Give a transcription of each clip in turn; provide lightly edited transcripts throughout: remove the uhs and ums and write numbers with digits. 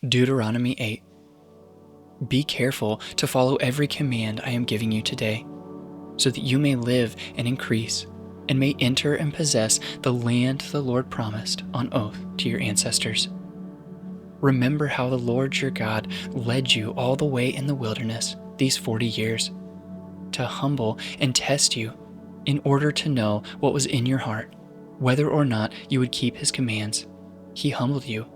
Deuteronomy 8. Be careful to follow every command I am giving you today, so that you may live and increase, and may enter and possess the land the Lord promised on oath to your ancestors. Remember how the Lord your God led you all the way in the wilderness these 40 years, to humble and test you in order to know what was in your heart, whether or not you would keep his commands. He humbled you,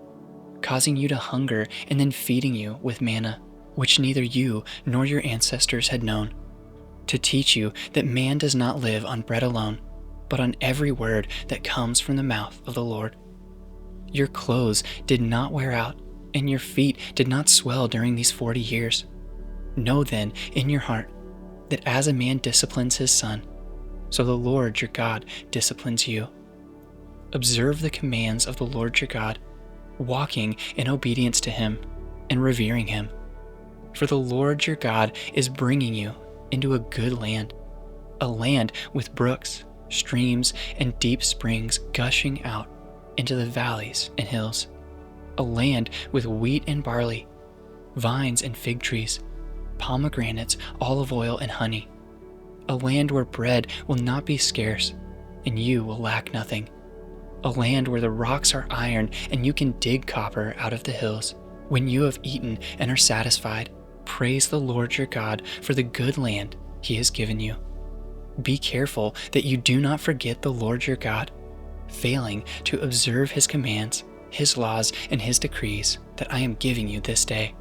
causing you to hunger and then feeding you with manna, which neither you nor your ancestors had known, to teach you that man does not live on bread alone, but on every word that comes from the mouth of the Lord. Your clothes did not wear out, and your feet did not swell during these 40 years. Know then in your heart that as a man disciplines his son, so the Lord your God disciplines you. Observe the commands of the Lord your God, walking in obedience to him and revering him. For the Lord your God is bringing you into a good land, a land with brooks, streams, and deep springs gushing out into the valleys and hills, a land with wheat and barley, vines and fig trees, pomegranates, olive oil, and honey, a land where bread will not be scarce and you will lack nothing, a land where the rocks are iron and you can dig copper out of the hills. When you have eaten and are satisfied, praise the Lord your God for the good land he has given you. Be careful that you do not forget the Lord your God, failing to observe his commands, his laws, and his decrees that I am giving you this day.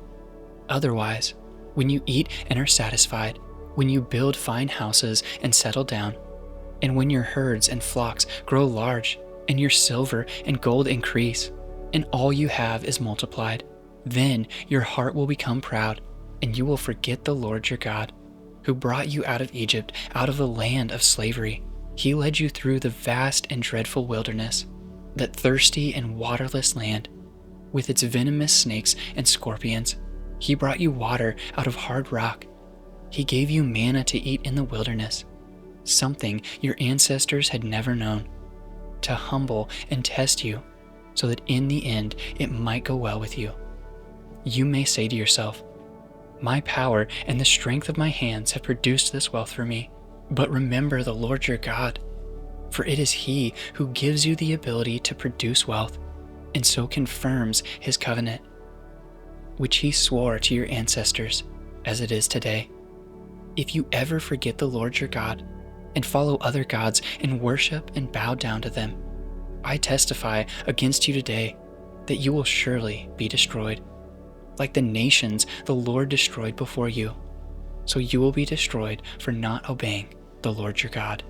Otherwise, when you eat and are satisfied, when you build fine houses and settle down, and when your herds and flocks grow large, and your silver and gold increase, and all you have is multiplied, then your heart will become proud, and you will forget the Lord your God, who brought you out of Egypt, out of the land of slavery. He led you through the vast and dreadful wilderness, that thirsty and waterless land, with its venomous snakes and scorpions. He brought you water out of hard rock. He gave you manna to eat in the wilderness, something your ancestors had never known, to humble and test you, so that in the end it might go well with you. You may say to yourself, my power and the strength of my hands have produced this wealth for me. But remember the Lord your God, for it is he who gives you the ability to produce wealth, and so confirms his covenant, which he swore to your ancestors, as it is today. If you ever forget the Lord your God, and follow other gods and worship and bow down to them, I testify against you today that you will surely be destroyed, like the nations the Lord destroyed before you. So you will be destroyed for not obeying the Lord your God.